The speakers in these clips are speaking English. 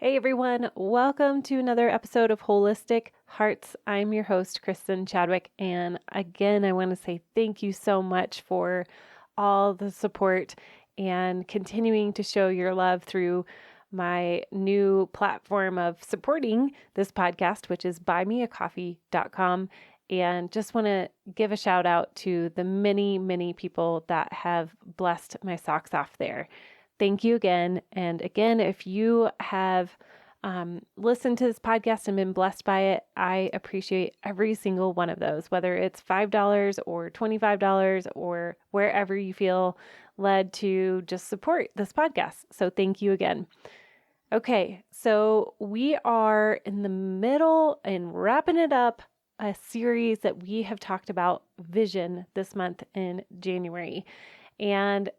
Hey everyone, welcome to another episode of Wholistic Hearts. I'm your host, Kristen Chadwick, and again, I want to say thank you so much for all the support and continuing to show your love through my new platform of supporting this podcast, which is buymeacoffee.com. And just want to give a shout out to the many people that have blessed my socks off there. Thank you again. And again, if you have listened to this podcast and been blessed by it, I appreciate every single one of those, whether it's $5 or $25 or wherever you feel led to just support this podcast. So thank you again. Okay, so we are in the middle and wrapping it up a series that we have talked about vision this month in January. And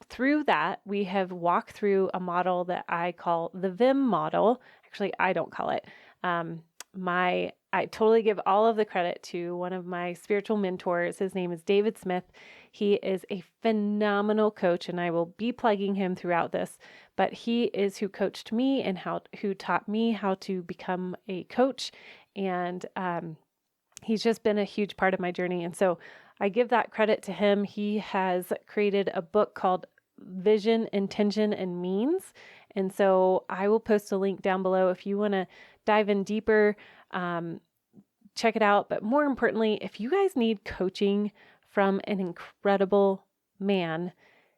through that, we have walked through a model that I call the VIM model. Actually, I don't call it. I totally give all of the credit to one of my spiritual mentors. His name is David Smith. He is a phenomenal coach, and I will be plugging him throughout this. But he is who coached me and who taught me how to become a coach. And he's just been a huge part of my journey. And so I give that credit to him. He has created a book called Vision, Intention, and Means. And so I will post a link down below if you want to dive in deeper, check it out. But more importantly, if you guys need coaching from an incredible man,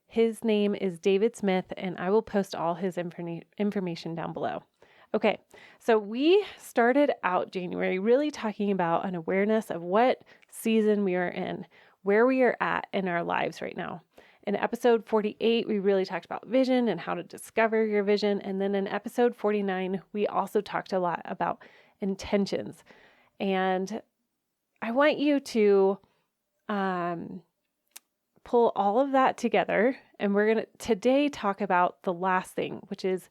his name is David Smith, and I will post all his information down below. Okay, so we started out January really talking about an awareness of what season we are in, where we are at in our lives right now. In episode 48, we really talked about vision and how to discover your vision. And then in episode 49, we also talked a lot about intentions. And I want you to pull all of that together. And we're going to today talk about the last thing, which is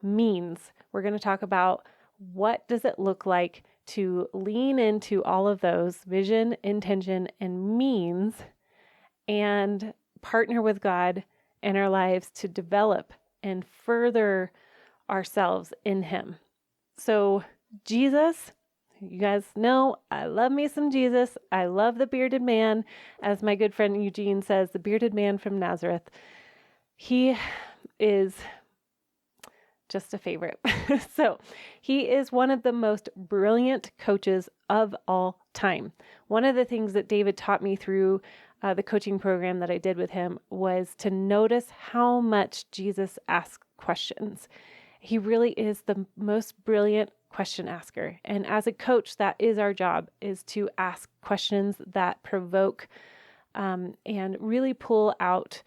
means. We're going to talk about what does it look like to lean into all of those vision, intention, and means and partner with God in our lives to develop and further ourselves in Him. So Jesus, you guys know I love me some Jesus. I love the bearded man. As my good friend Eugene says, the bearded man from Nazareth. He is just a favorite. So he is one of the most brilliant coaches of all time. One of the things that David taught me through the coaching program that I did with him was to notice how much Jesus asked questions. He really is the most brilliant question asker. And as a coach, that is our job, is to ask questions that provoke and really pull out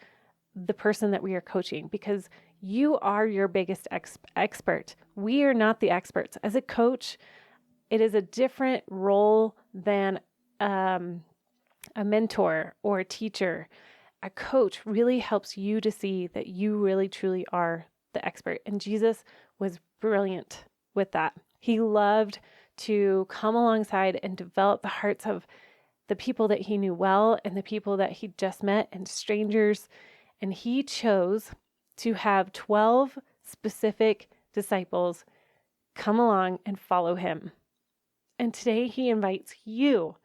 the person that we are coaching, because you are your biggest expert. We are not the experts. As a coach, it is a different role than a mentor or a teacher. A coach really helps you to see that you really truly are the expert. And Jesus was brilliant with that. He loved to come alongside and develop the hearts of the people that he knew well and the people that he just met and strangers. And he chose to have 12 specific disciples come along and follow him. And today he invites you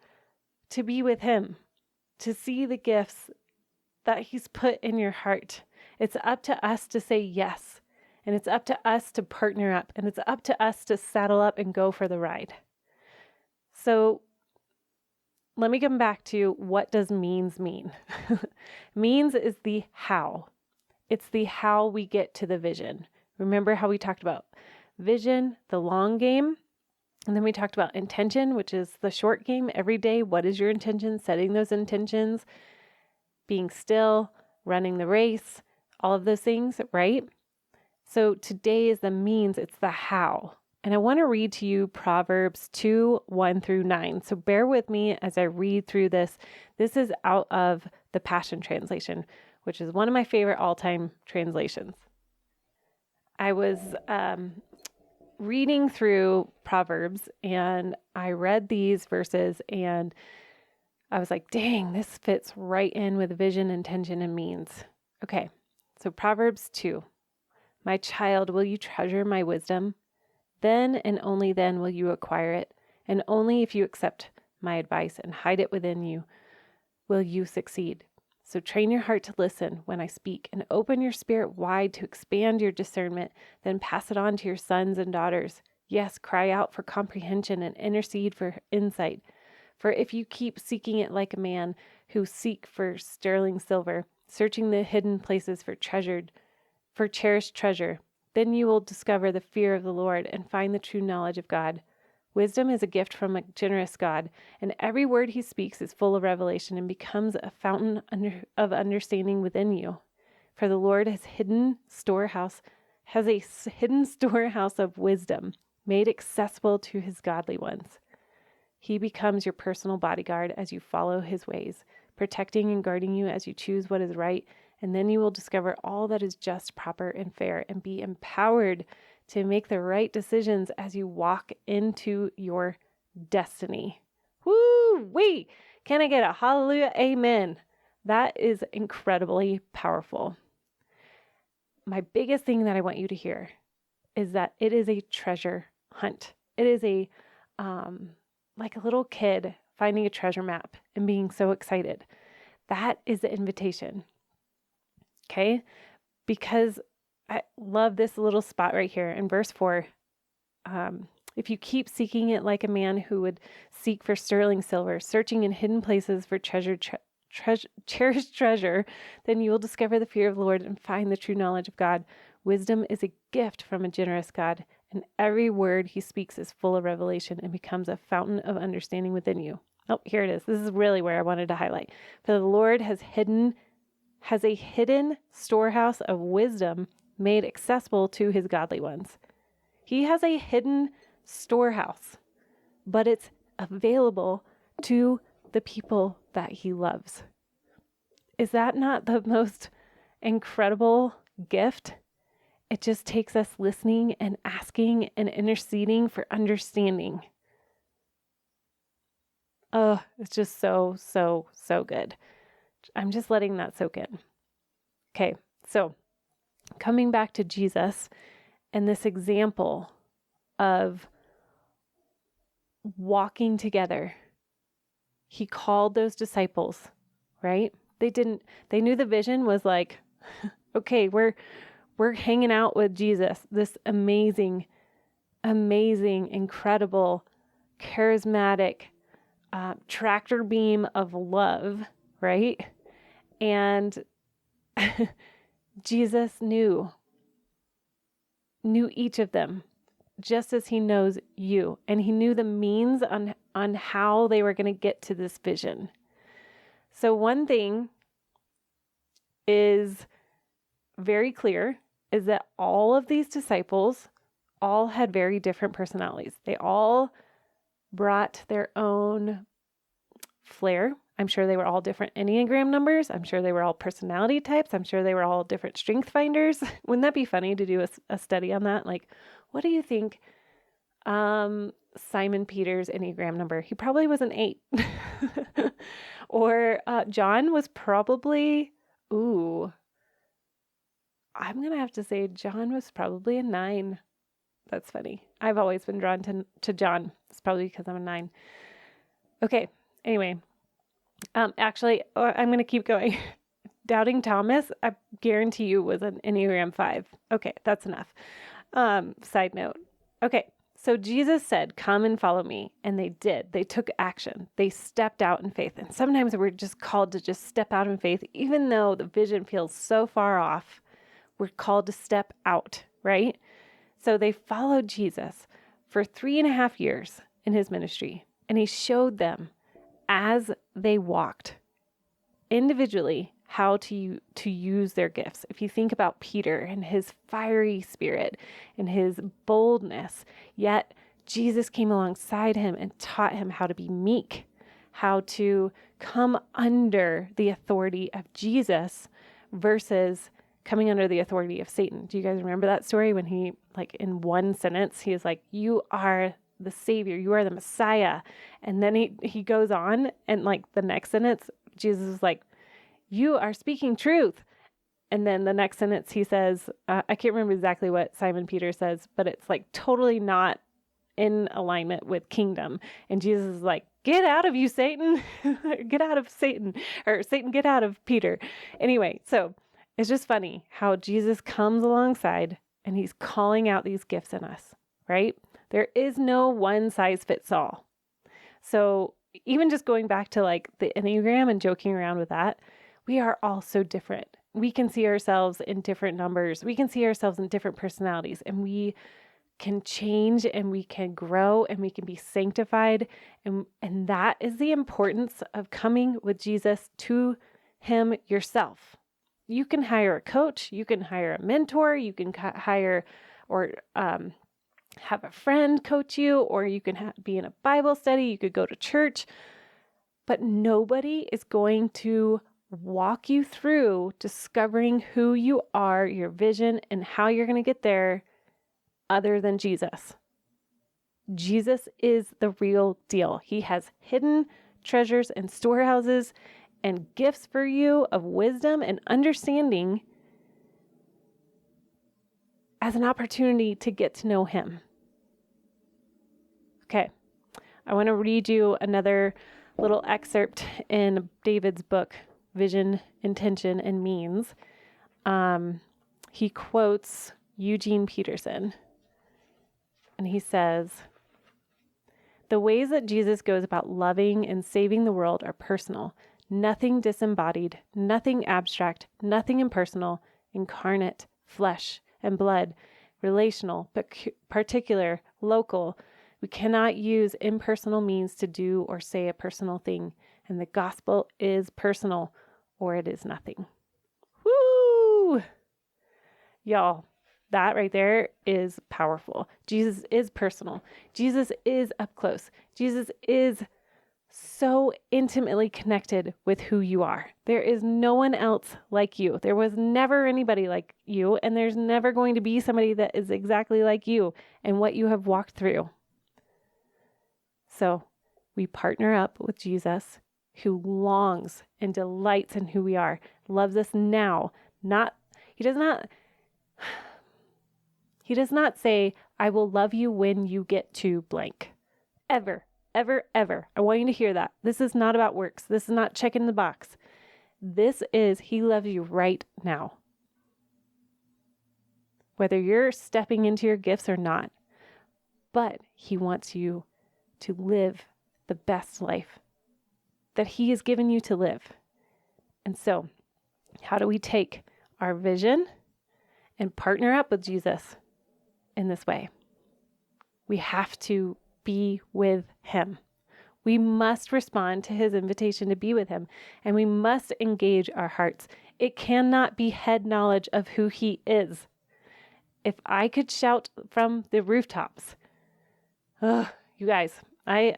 to be with him, to see the gifts that he's put in your heart. It's up to us to say yes, and it's up to us to partner up, and it's up to us to saddle up and go for the ride. So let me come back to what does means mean? Means is the how. It's the how we get to the vision. Remember how we talked about vision, the long game, and then we talked about intention, which is the short game every day. What is your intention? Setting those intentions, being still, running the race, all of those things, right? So today is the means, it's the how. And I want to read to you Proverbs 2:1-9. So bear with me as I read through this. This is out of the Passion Translation, which is one of my favorite all-time translations. I was reading through Proverbs and I read these verses and I was like, dang, this fits right in with vision, intention, and means. Okay, so Proverbs 2. My child, will you treasure my wisdom Then and only then will you acquire it, and only if you accept my advice and hide it within you will you succeed. So train your heart to listen when I speak, and open your spirit wide to expand your discernment, then pass it on to your sons and daughters. Yes, cry out for comprehension and intercede for insight. For if you keep seeking it like a man who seek for sterling silver, searching the hidden places for cherished treasure, then you will discover the fear of the Lord and find the true knowledge of God. Wisdom is a gift from a generous God, and every word he speaks is full of revelation and becomes a fountain of understanding within you. For the Lord has a hidden storehouse of wisdom made accessible to his godly ones. He becomes your personal bodyguard as you follow his ways, protecting and guarding you as you choose what is right, and then you will discover all that is just, proper, and fair, and be empowered to make the right decisions as you walk into your destiny. Woo-wee! Can I get a hallelujah, amen? That is incredibly powerful. My biggest thing that I want you to hear is that it is a treasure hunt. It is like a little kid finding a treasure map and being so excited. That is the invitation. Okay? Because I love this little spot right here in verse 4. If you keep seeking it like a man who would seek for sterling silver, searching in hidden places for cherished treasure, then you will discover the fear of the Lord and find the true knowledge of God. Wisdom is a gift from a generous God, and every word he speaks is full of revelation and becomes a fountain of understanding within you. Oh, here it is. This is really where I wanted to highlight. For the Lord has a hidden storehouse of wisdom made accessible to his godly ones. He has a hidden storehouse, but it's available to the people that he loves. Is that not the most incredible gift? It just takes us listening and asking and interceding for understanding. Oh, it's just so, so, so good. I'm just letting that soak in. Okay, so coming back to Jesus and this example of walking together, he called those disciples, right? They knew the vision was like, okay, we're hanging out with Jesus, this amazing, incredible, charismatic tractor beam of love, right? And Jesus knew each of them just as he knows you. And he knew the means on how they were going to get to this vision. So one thing is very clear is that all of these disciples all had very different personalities. They all brought their own flair. I'm sure they were all different Enneagram numbers. I'm sure they were all personality types. I'm sure they were all different strength finders. Wouldn't that be funny to do a study on that? Like, what do you think Simon Peter's Enneagram number? He probably was an 8. Or John was probably, I'm going to have to say John was probably a 9. That's funny. I've always been drawn to John. It's probably because I'm a 9. Okay. Anyway, actually, I'm going to keep going. Doubting Thomas, I guarantee you, was an Enneagram 5. Okay, that's enough. Side note. Okay, so Jesus said, "Come and follow me." And they did. They took action. They stepped out in faith. And sometimes we're just called to just step out in faith, even though the vision feels so far off. We're called to step out, right? So they followed Jesus for 3.5 years in his ministry. And he showed them as they walked individually how to use their gifts. If you think about Peter and his fiery spirit and his boldness, yet Jesus came alongside him and taught him how to be meek, how to come under the authority of Jesus versus coming under the authority of Satan. Do you guys remember that story when he, like in one sentence, he is like, "You are the Savior, you are the Messiah." And then he goes on and like the next sentence, Jesus is like, "You are speaking truth." And then the next sentence he says, I can't remember exactly what Simon Peter says, but it's like totally not in alignment with kingdom. And Jesus is like, get out of you, Satan. Get out of Satan. Or Satan, get out of Peter. Anyway, so it's just funny how Jesus comes alongside and he's calling out these gifts in us, right? There is no one size fits all. So even just going back to like the Enneagram and joking around with that, we are all so different. We can see ourselves in different numbers. We can see ourselves in different personalities, and we can change and we can grow and we can be sanctified. And that is the importance of coming with Jesus to him yourself. You can hire a coach, you can hire a mentor, you can hire or have a friend coach you, or you can be in a Bible study, you could go to church, but nobody is going to walk you through discovering who you are, your vision, and how you're going to get there other than Jesus. Jesus is the real deal. He has hidden treasures and storehouses and gifts for you of wisdom and understanding as an opportunity to get to know him. Okay, I want to read you another little excerpt in David's book, Vision, Intention, and Means. He quotes Eugene Peterson, and he says, "The ways that Jesus goes about loving and saving the world are personal, nothing disembodied, nothing abstract, nothing impersonal, incarnate, flesh and blood, relational, particular, local. We cannot use impersonal means to do or say a personal thing, and the gospel is personal, or it is nothing." Woo! Y'all, that right there is powerful. Jesus is personal. Jesus is up close. Jesus is so intimately connected with who you are. There is no one else like you. There was never anybody like you, and there's never going to be somebody that is exactly like you and what you have walked through. So we partner up with Jesus, who longs and delights in who we are, loves us now. He does not say, I will love you when you get to blank. Ever, ever, ever. I want you to hear that. This is not about works. This is not checking the box. This is, he loves you right now. Whether you're stepping into your gifts or not, but he wants you to live the best life that he has given you to live. And so, how do we take our vision and partner up with Jesus in this way? We have to be with him. We must respond to his invitation to be with him, and we must engage our hearts. It cannot be head knowledge of who he is. If I could shout from the rooftops, you guys, I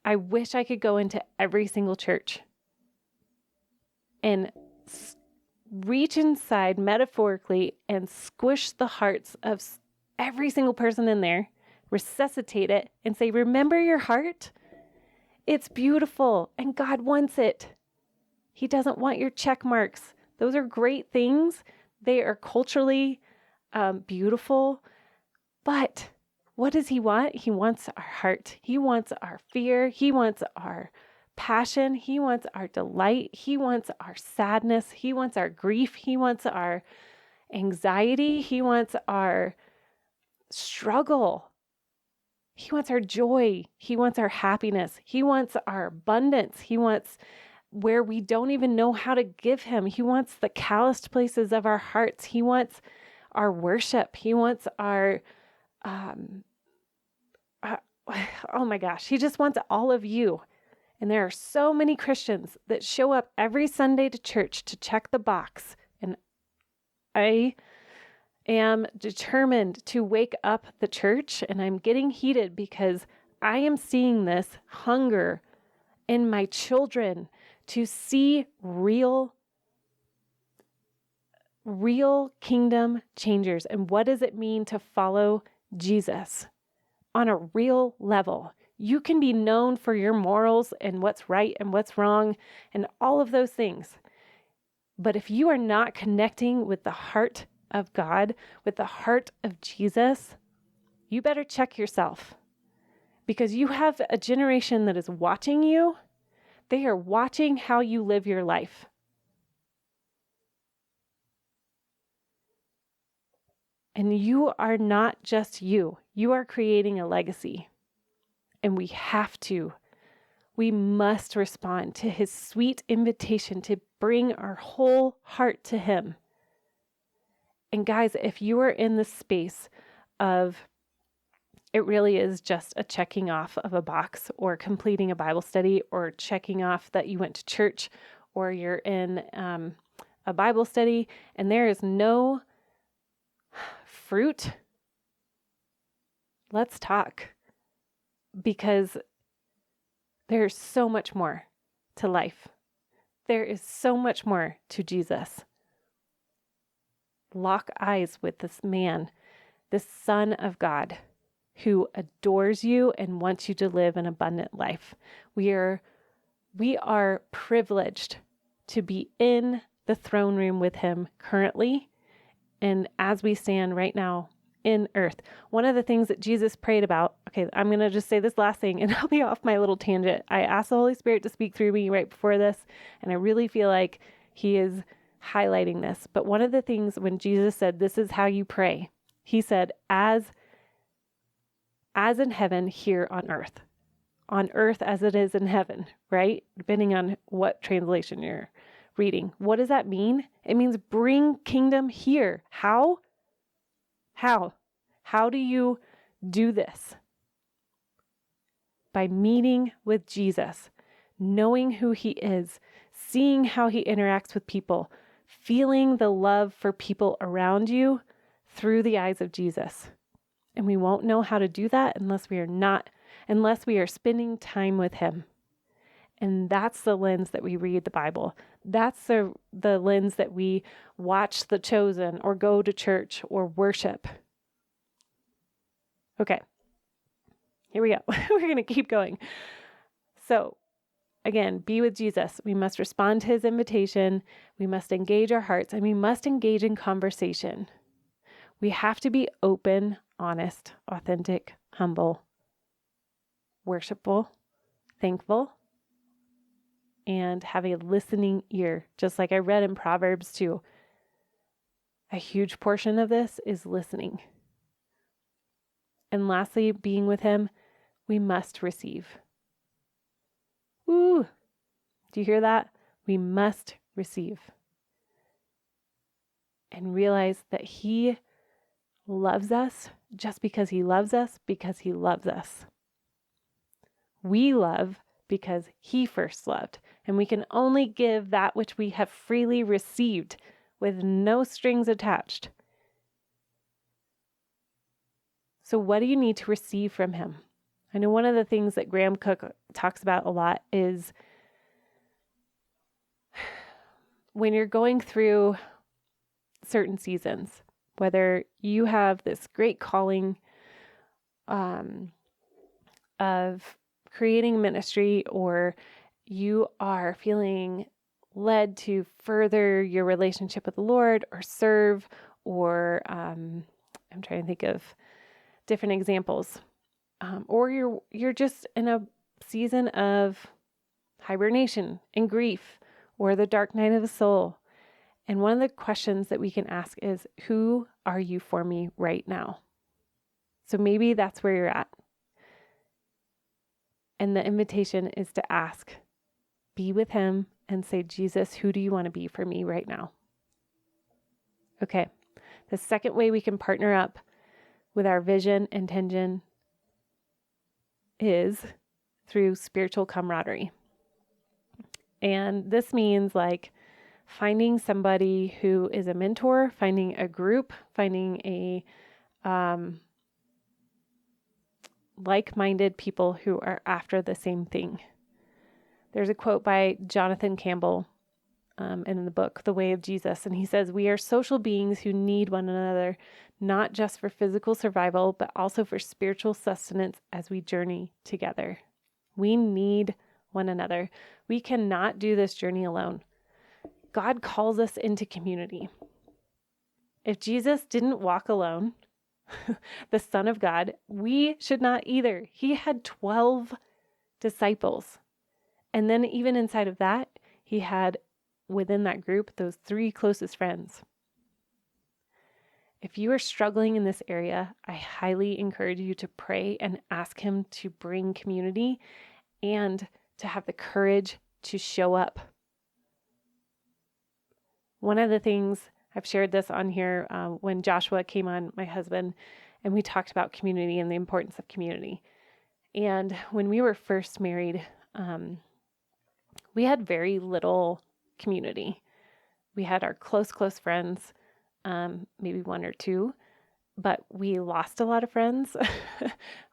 wish I could go into every single church and reach inside metaphorically and squish the hearts of every single person in there, resuscitate it, and say, remember your heart? It's beautiful, and God wants it. He doesn't want your check marks. Those are great things. They are culturally beautiful, but what does he want? He wants our heart. He wants our fear. He wants our passion. He wants our delight. He wants our sadness. He wants our grief. He wants our anxiety. He wants our struggle. He wants our joy. He wants our happiness. He wants our abundance. He wants where we don't even know how to give him. He wants the calloused places of our hearts. He wants our worship. He wants our oh my gosh, he just wants all of you. And there are so many Christians that show up every Sunday to church to check the box. And I am determined to wake up the church, and I'm getting heated because I am seeing this hunger in my children to see real kingdom changers. And what does it mean to follow Jesus on a real level? You can be known for your morals and what's right and what's wrong and all of those things. But if you are not connecting with the heart of God, with the heart of Jesus, you better check yourself, because you have a generation that is watching you. They are watching how you live your life. And you are not just you. You are creating a legacy. And we must respond to his sweet invitation to bring our whole heart to him. And guys, if you are in the space of, it really is just a checking off of a box, or completing a Bible study, or checking off that you went to church, or you're in a Bible study and there is no fruit, let's talk, because there's so much more to life. There is so much more to Jesus. Lock eyes with this man, this Son of God, who adores you and wants you to live an abundant life. We are privileged to be in the throne room with him currently, and as we stand right now in earth. One of the things that Jesus prayed about, okay, I'm going to just say this last thing and I'll be off my little tangent. I asked the Holy Spirit to speak through me right before this, and I really feel like he is highlighting this. But one of the things when Jesus said, this is how you pray, he said, as in heaven, here on earth as it is in heaven, right? Depending on what translation you're reading. What does that mean? It means bring kingdom here. How? How do you do this? By meeting with Jesus, knowing who he is, seeing how he interacts with people, feeling the love for people around you through the eyes of Jesus. And we won't know how to do that unless we are spending time with him. And that's the lens that we read the Bible. That's the lens that we watch The Chosen, or go to church, or worship. Okay, here we go. We're going to keep going. So again, be with Jesus. We must respond to his invitation. We must engage our hearts, and we must engage in conversation. We have to be open, honest, authentic, humble, worshipful, thankful, and have a listening ear. Just like I read in Proverbs 2, a huge portion of this is listening. And lastly, being with him, we must receive. Ooh, do you hear that? We must receive. And realize that he loves us just because he loves us, because he loves us. We love because he first loved. And we can only give that which we have freely received, with no strings attached. So what do you need to receive from him? I know one of the things that Graham Cook talks about a lot is when you're going through certain seasons, whether you have this great calling of creating ministry, or you are feeling led to further your relationship with the Lord, or serve, or I'm trying to think of different examples, or you're just in a season of hibernation and grief, or the dark night of the soul. And one of the questions that we can ask is, who are you for me right now? So maybe that's where you're at. And the invitation is to ask, be with him, and say, Jesus, who do you want to be for me right now? Okay. The second way we can partner up with our vision and intention is through spiritual camaraderie. And this means like finding somebody who is a mentor, finding a group, finding a like-minded people who are after the same thing. There's a quote by Jonathan Campbell in the book, The Way of Jesus, and he says, "We are social beings who need one another, not just for physical survival, but also for spiritual sustenance as we journey together." We need one another. We cannot do this journey alone. God calls us into community. If Jesus didn't walk alone, the Son of God, we should not either. He had 12 disciples. And then even inside of that, he had within that group those 3 closest friends. If you are struggling in this area, I highly encourage you to pray and ask him to bring community and to have the courage to show up. One of the things, I've shared this on here when Joshua came on, my husband, and we talked about community and the importance of community. And when we were first married, we had very little community. We had our close friends, maybe 1 or 2, but we lost a lot of friends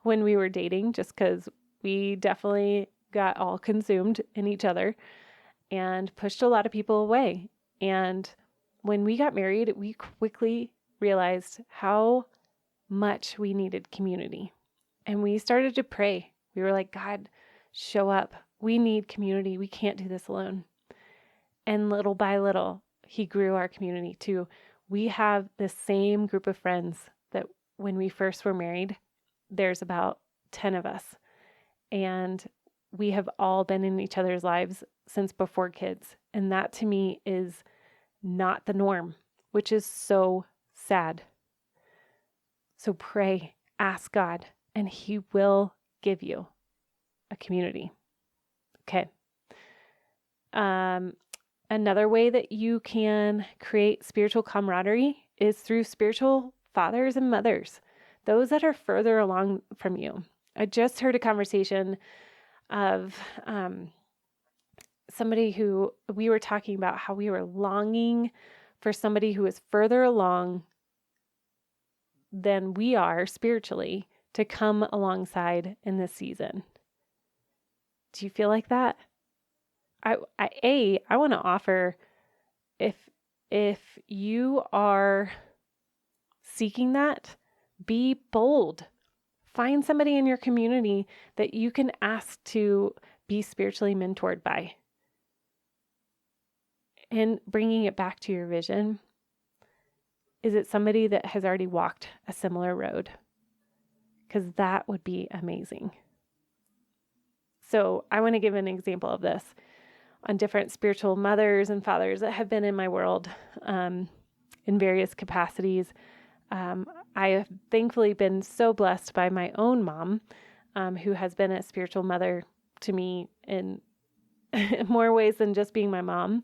when we were dating just because we definitely got all consumed in each other and pushed a lot of people away. And when we got married, we quickly realized how much we needed community. And we started to pray. We were like, God, show up. We need community. We can't do this alone. And little by little, he grew our community too. We have the same group of friends that when we first were married, there's about 10 of us. And we have all been in each other's lives since before kids. And that to me is not the norm, which is so sad. So pray, ask God, and he will give you a community. Okay. Another way that you can create spiritual camaraderie is through spiritual fathers and mothers, those that are further along from you. I just heard a conversation of somebody who we were talking about how we were longing for somebody who is further along than we are spiritually to come alongside in this season. Do you feel like that? I want to offer, if you are seeking that, be bold. Find somebody in your community that you can ask to be spiritually mentored by. And bringing it back to your vision, is it somebody that has already walked a similar road? Because that would be amazing. So I want to give an example of this on different spiritual mothers and fathers that have been in my world in various capacities. I have thankfully been so blessed by my own mom, who has been a spiritual mother to me in more ways than just being my mom.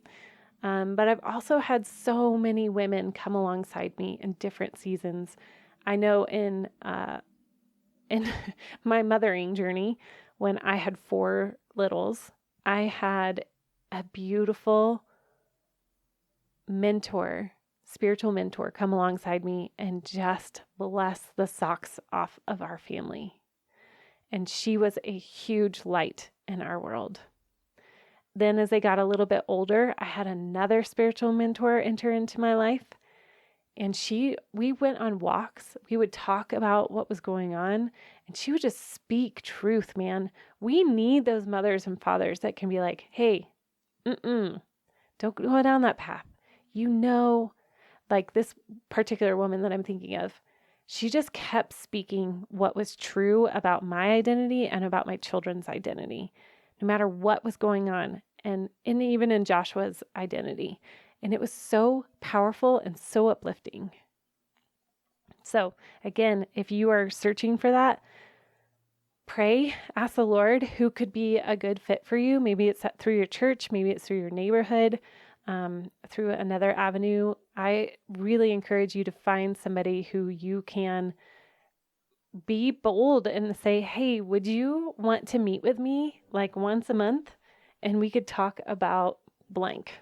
But I've also had so many women come alongside me in different seasons. I know in my mothering journey, when I had 4 littles, I had a beautiful mentor, spiritual mentor, come alongside me and just bless the socks off of our family. And she was a huge light in our world. Then as I got a little bit older, I had another spiritual mentor enter into my life. And we went on walks. We would talk about what was going on, and she would just speak truth, man. We need those mothers and fathers that can be like, hey, don't go down that path. Like this particular woman that I'm thinking of, she just kept speaking what was true about my identity and about my children's identity, no matter what was going on, and even in Joshua's identity. And it was so powerful and so uplifting. So again, if you are searching for that, pray, ask the Lord who could be a good fit for you. Maybe it's through your church, maybe it's through your neighborhood, through another avenue. I really encourage you to find somebody who you can be bold and say, hey, would you want to meet with me like once a month? And we could talk about blank.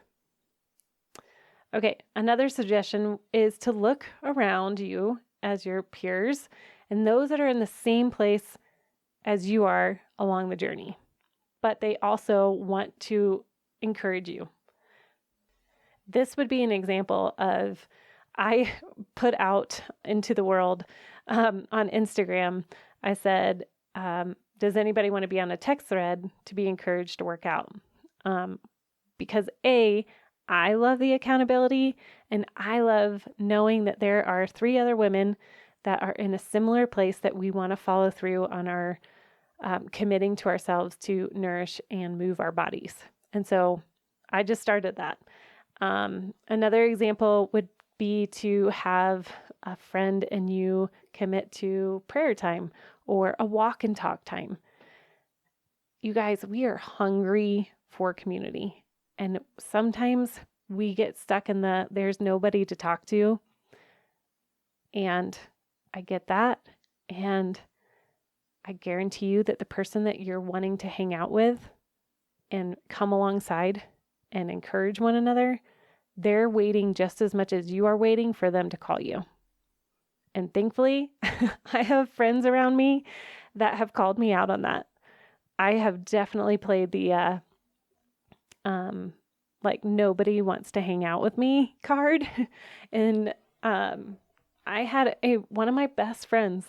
Okay, another suggestion is to look around you as your peers and those that are in the same place as you are along the journey, but they also want to encourage you. This would be an example of, I put out into the world on Instagram, I said, does anybody want to be on a text thread to be encouraged to work out? Because I love the accountability, and I love knowing that there are 3 other women that are in a similar place that we want to follow through on our committing to ourselves to nourish and move our bodies. And so I just started that. Another example would be to have a friend and you commit to prayer time or a walk and talk time. You guys, we are hungry for community. And sometimes we get stuck in there's nobody to talk to. And I get that. And I guarantee you that the person that you're wanting to hang out with and come alongside and encourage one another, they're waiting just as much as you are waiting for them to call you. And thankfully, I have friends around me that have called me out on that. I have definitely played the like nobody wants to hang out with me card. And I had one of my best friends.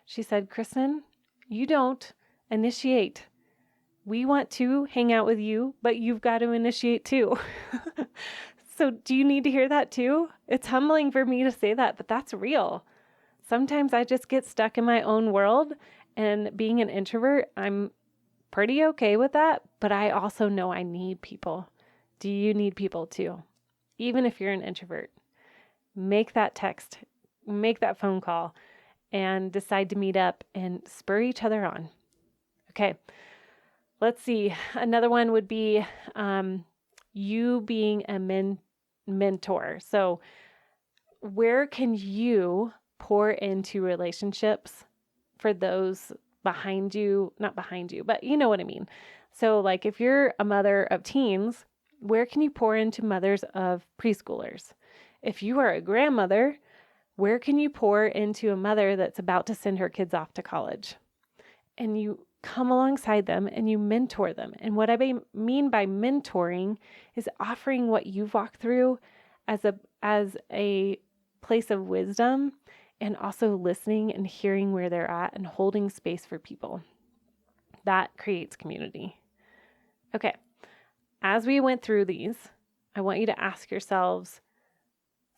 She said, "Kristen, you don't initiate. We want to hang out with you, but you've got to initiate too." So do you need to hear that too? It's humbling for me to say that, but that's real. Sometimes I just get stuck in my own world, and being an introvert, I'm pretty okay with that, but I also know I need people. Do you need people too? Even if you're an introvert, make that text, make that phone call, and decide to meet up and spur each other on. Okay, let's see. Another one would be you being a mentor. So where can you pour into relationships for those behind you, not behind you, but you know what I mean. So like if you're a mother of teens, where can you pour into mothers of preschoolers? If you are a grandmother, where can you pour into a mother that's about to send her kids off to college? And you come alongside them and you mentor them. And what I mean by mentoring is offering what you've walked through as a place of wisdom, and also listening and hearing where they're at and holding space for people. That creates community. Okay, as we went through these, I want you to ask yourselves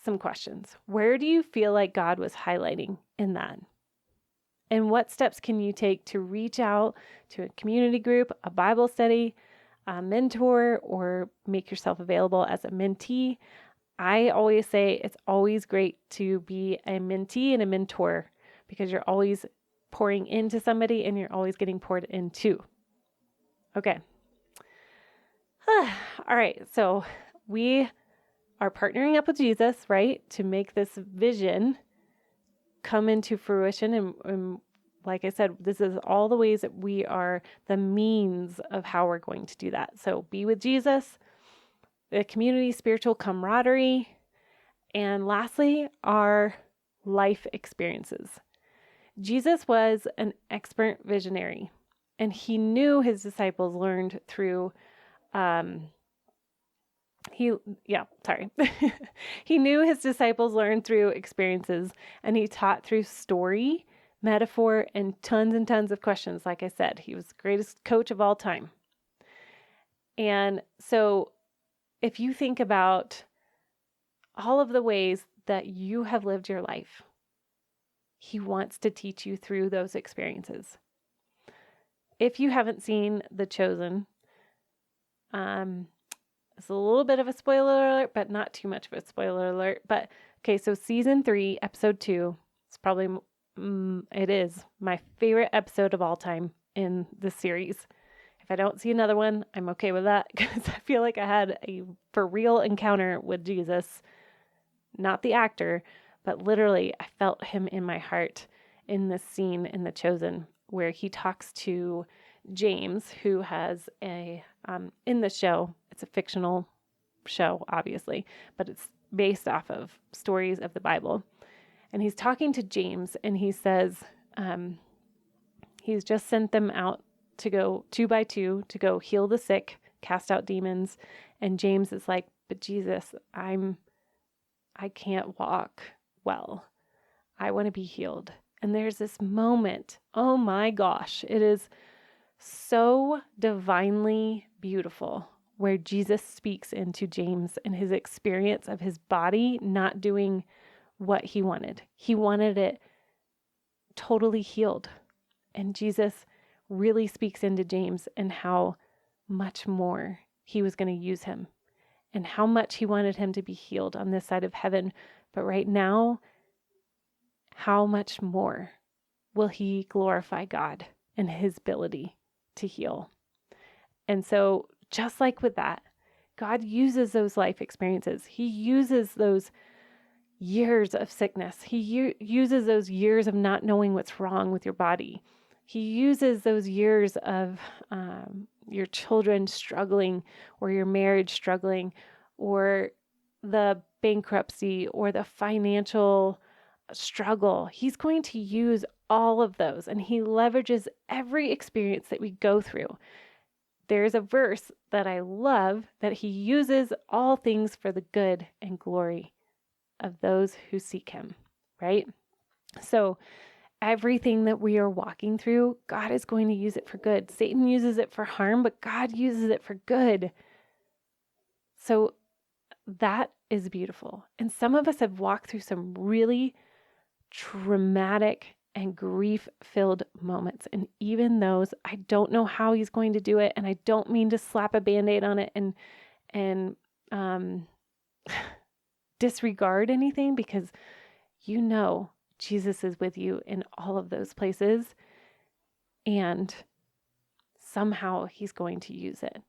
some questions. Where do you feel like God was highlighting in that? And what steps can you take to reach out to a community group, a Bible study, a mentor, or make yourself available as a mentee? I always say it's always great to be a mentee and a mentor because you're always pouring into somebody and you're always getting poured into. Okay. All right. So we are partnering up with Jesus, right, to make this vision come into fruition. And like I said, this is all the ways that we are the means of how we're going to do that. So be with Jesus, the community, spiritual camaraderie, and lastly, our life experiences. Jesus was an expert visionary, and he knew his disciples learned through, he knew his disciples learned through experiences, and he taught through story, metaphor, and tons of questions. Like I said, he was the greatest coach of all time. And so if you think about all of the ways that you have lived your life, he wants to teach you through those experiences. If you haven't seen The Chosen, it's a little bit of a spoiler alert, but not too much of a spoiler alert. But okay, so season 3, episode 2, it's probably, it is my favorite episode of all time in the series. If I don't see another one, I'm okay with that because I feel like I had a for real encounter with Jesus, not the actor, but literally I felt him in my heart in this scene in The Chosen where he talks to James, who has in the show, it's a fictional show, obviously, but it's based off of stories of the Bible. And he's talking to James and he says, he's just sent them out to go 2 by 2 to go heal the sick, cast out demons. And James is like, but Jesus, I can't walk well. I want to be healed. And there's this moment. Oh my gosh. It is so divinely beautiful where Jesus speaks into James and his experience of his body not doing what he wanted. He wanted it totally healed. And Jesus really speaks into James and how much more he was going to use him and how much he wanted him to be healed on this side of heaven. But right now, how much more will he glorify God and his ability to heal? And so just like with that, God uses those life experiences. He uses those years of sickness. He uses those years of not knowing what's wrong with your body. He uses those years of your children struggling or your marriage struggling or the bankruptcy or the financial struggle. He's going to use all of those, and he leverages every experience that we go through. There's a verse that I love that he uses all things for the good and glory of those who seek him, right? So everything that we are walking through, God is going to use it for good. Satan uses it for harm, but God uses it for good. So that is beautiful. And some of us have walked through some really traumatic and grief-filled moments. And even those, I don't know how he's going to do it. And I don't mean to slap a Band-Aid on it and disregard anything, because you know Jesus is with you in all of those places. And somehow he's going to use it.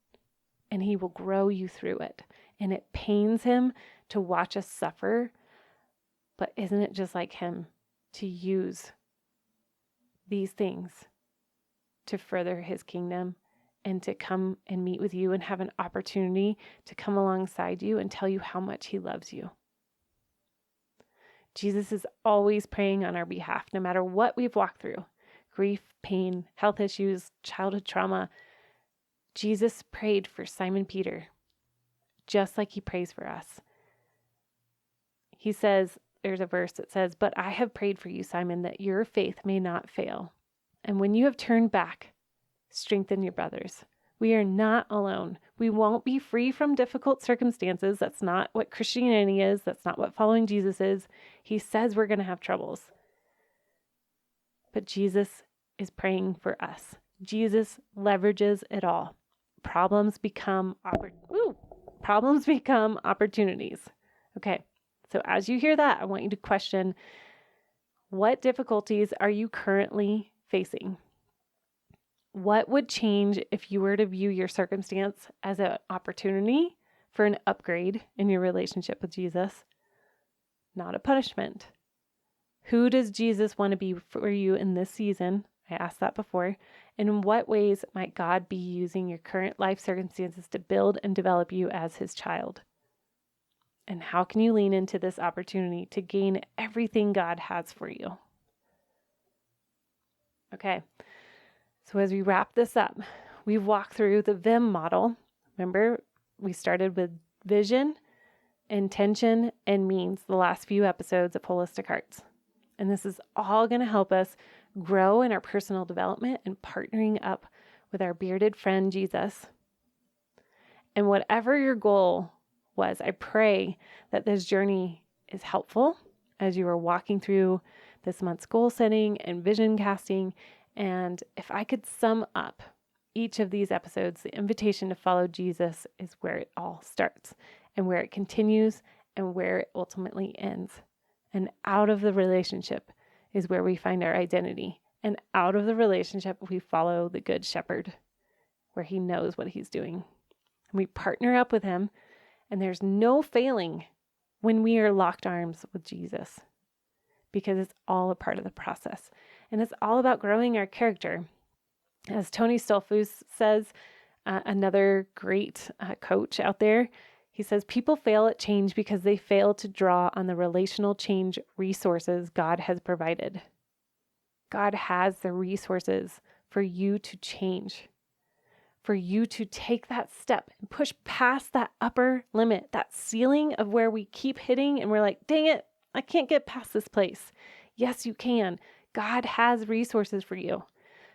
And he will grow you through it. And it pains him to watch us suffer. But isn't it just like him to use these things to further his kingdom and to come and meet with you and have an opportunity to come alongside you and tell you how much he loves you? Jesus is always praying on our behalf, no matter what we've walked through. Grief, pain, health issues, childhood trauma. Jesus prayed for Simon Peter, just like he prays for us. He says, there's a verse that says, "But I have prayed for you, Simon, that your faith may not fail. And when you have turned back, strengthen your brothers." We are not alone. We won't be free from difficult circumstances. That's not what Christianity is. That's not what following Jesus is. He says we're going to have troubles. But Jesus is praying for us. Jesus leverages it all. Problems become opportunities. Okay. So as you hear that, I want you to question, what difficulties are you currently facing? What would change if you were to view your circumstance as an opportunity for an upgrade in your relationship with Jesus, not a punishment? Who does Jesus want to be for you in this season? I asked that before. And in what ways might God be using your current life circumstances to build and develop you as his child? And how can you lean into this opportunity to gain everything God has for you? Okay, so as we wrap this up, we've walked through the VIM model. Remember, we started with vision, intention, and means the last few episodes of Wholistic Hearts. And this is all going to help us grow in our personal development and partnering up with our bearded friend, Jesus. And whatever your goal was, I pray that this journey is helpful as you are walking through this month's goal setting and vision casting. And if I could sum up each of these episodes, the invitation to follow Jesus is where it all starts and where it continues and where it ultimately ends. And out of the relationship is where we find our identity. And out of the relationship, we follow the Good Shepherd, where he knows what he's doing. And we partner up with him. And there's no failing when we are locked arms with Jesus, because it's all a part of the process. And it's all about growing our character. As Tony Stolfus says, another great coach out there, he says, people fail at change because they fail to draw on the relational change resources God has provided. God has the resources for you to change, for you to take that step and push past that upper limit, that ceiling of where we keep hitting and we're like, dang it, I can't get past this place. Yes, you can. God has resources for you.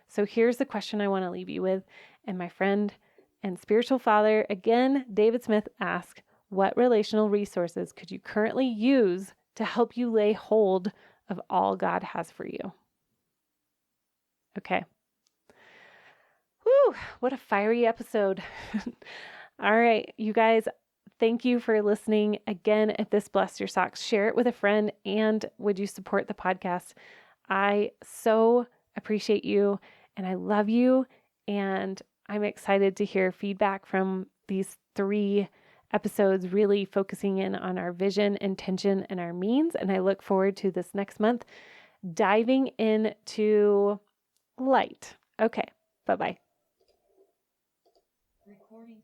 So here's the question I want to leave you with. And my friend, And spiritual father, again, David Smith asked, what relational resources could you currently use to help you lay hold of all God has for you? Okay. Whew, what a fiery episode. All right, you guys, thank you for listening. Again, if this blessed your socks, share it with a friend, and would you support the podcast? I so appreciate you, and I love you, and I'm excited to hear feedback from these 3 episodes, really focusing in on our vision, intention, and our means. And I look forward to this next month diving into light. Okay, bye-bye. Recording